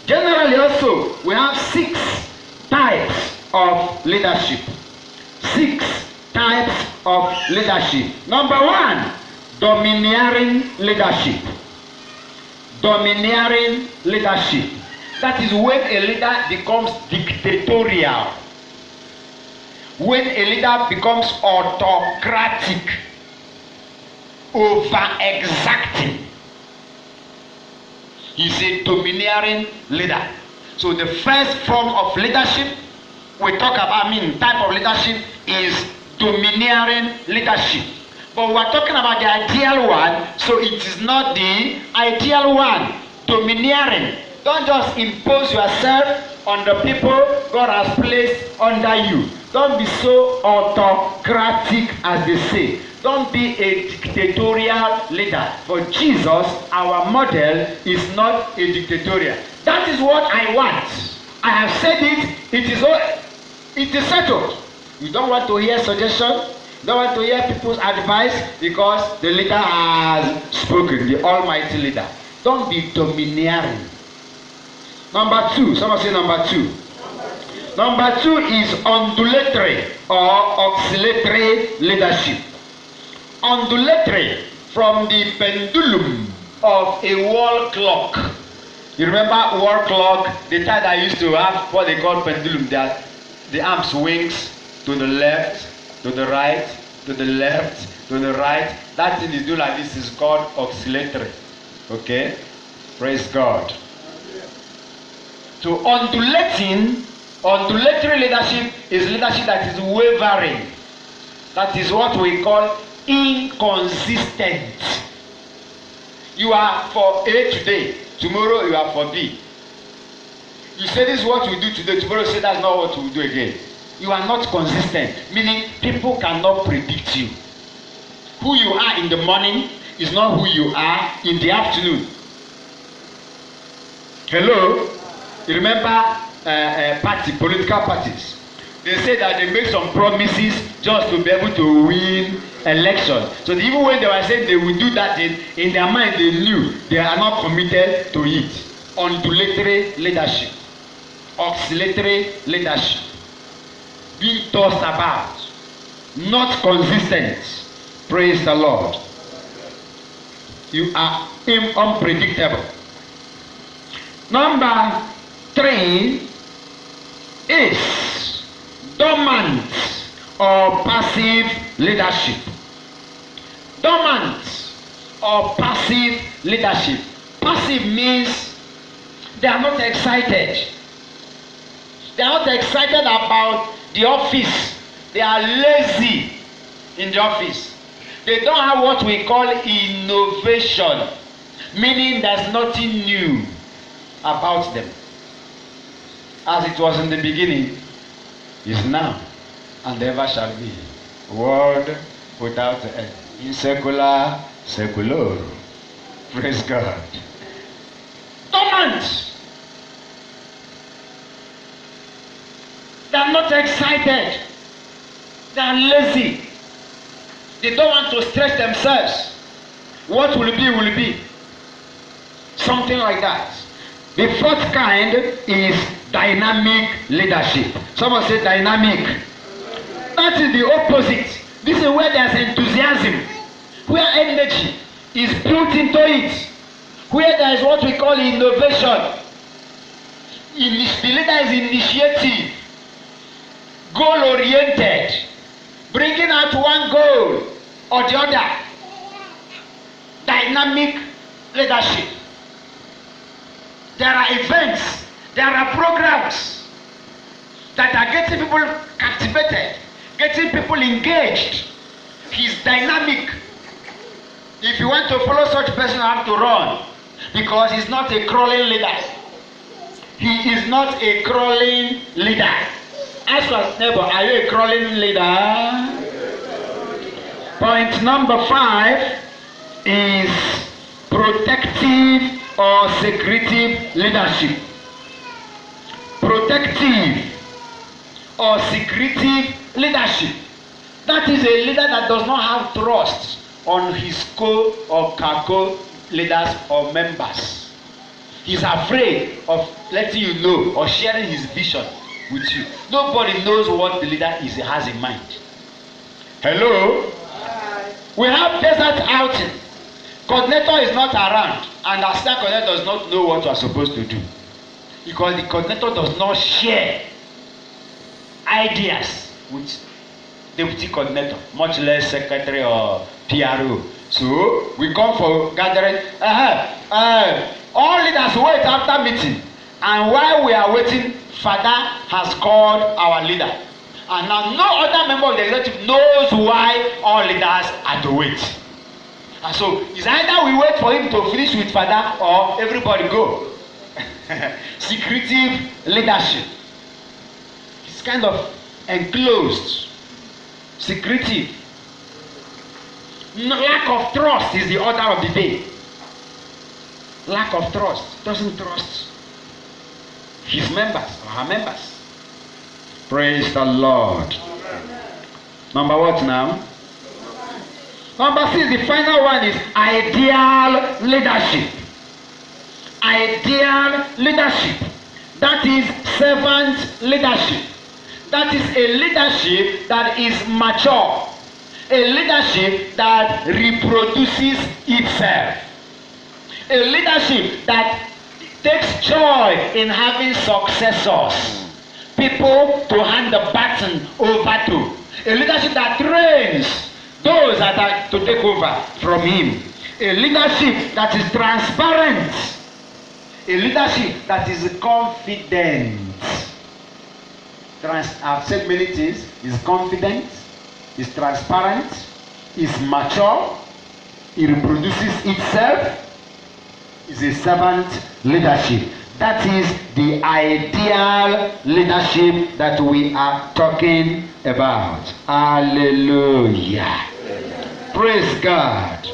Generally also, we have 6 types of leadership. 6 types of leadership. Number 1, domineering leadership. Domineering leadership. That is when a leader becomes dictatorial. When a leader becomes autocratic, over-exacting. He's a domineering leader. So the first form of leadership we talk about, type of leadership is domineering leadership. But we're talking about the ideal one, so it is not the ideal one. Domineering. Don't just impose yourself on the people God has placed under you. Don't be so autocratic, as they say. Don't be a dictatorial leader. But Jesus, our model, is not a dictatorial. That is what I want. I have said it. It is settled. You don't want to hear suggestion. You don't want to hear people's advice because the leader has spoken, the Almighty leader. Don't be domineering. Number 2. Someone say number 2. Number 2 is undulatory or oscillatory leadership. Undulatory, from the pendulum of a wall clock. You remember wall clock, the time I used to have what they call pendulum, that the arm swings to the left, to the right, to the left, to the right. That thing is doing like this is called oscillatory. Okay? Praise God. So undulating, undulatory leadership is leadership that is wavering. That is what we call inconsistent. You are for A today, tomorrow you are for B. You say this is what we do today, tomorrow you say that's not what we do again. You are not consistent, meaning people cannot predict you. Who you are in the morning is not who you are in the afternoon. Hello? You remember political parties? They say that they make some promises just to be able to win election. So even when they were saying they will do that thing, in their mind they knew they are not committed to it. Undulatory leadership, oscillatory leadership, being tossed about, not consistent. Praise the Lord. You are unpredictable. Number 3 is dormant or passive leadership. Dormant or passive leadership. Passive means they are not excited. They are not excited about the office. They are lazy in the office. They don't have what we call innovation, meaning there's nothing new about them. As it was in the beginning, is now, and ever shall be. World without end. In secula seculorum. Praise God. Dormant. They are not excited. They are lazy. They don't want to stretch themselves. What will be, will be. Something like that. The 4th kind is dynamic leadership. Someone say dynamic. That is the opposite. This is where there is enthusiasm, where energy is built into it, where there is what we call innovation. The leader is initiative, goal-oriented, bringing out one goal or the other. Dynamic leadership. There are events, there are programs that are getting people captivated, getting people engaged. He's dynamic. If you want to follow such a person, you have to run, because he's not a crawling leader. He is not a crawling leader. Ask your neighbor, are you a crawling leader? Point number 5 is protective or secretive leadership. Protective or secretive leadership. That is a leader that does not have trust on his co or carco leaders or members. He's afraid of letting you know or sharing his vision with you. Nobody knows what the leader has in mind. Hello? We have desert outing. Coordinator is not around, and the assistant coordinator does not know what you are supposed to do, because the coordinator does not share ideas with deputy coordinator, much less secretary or PRO. So we come for gathering. All leaders wait after meeting, and while we are waiting, Father has called our leader, and now no other member of the executive knows why all leaders are to wait. And so it's either we wait for him to finish with Father or everybody go. Secretive leadership. It's kind of enclosed. Secretive. Lack of trust is the order of the day. Lack of trust. Doesn't trust his members or her members. Praise the Lord. Number what now? Number 6, the final one is ideal leadership. Ideal leadership. That is servant leadership. That is a leadership that is mature. A leadership that reproduces itself. A leadership that takes joy in having successors. People to hand the baton over to. A leadership that trains those that are to take over from him. A leadership that is transparent. A leadership that is confident. I've said many things. Is confident, is transparent, is mature, it reproduces itself, is a servant leadership. That is the ideal leadership that we are talking about. Hallelujah. Praise God.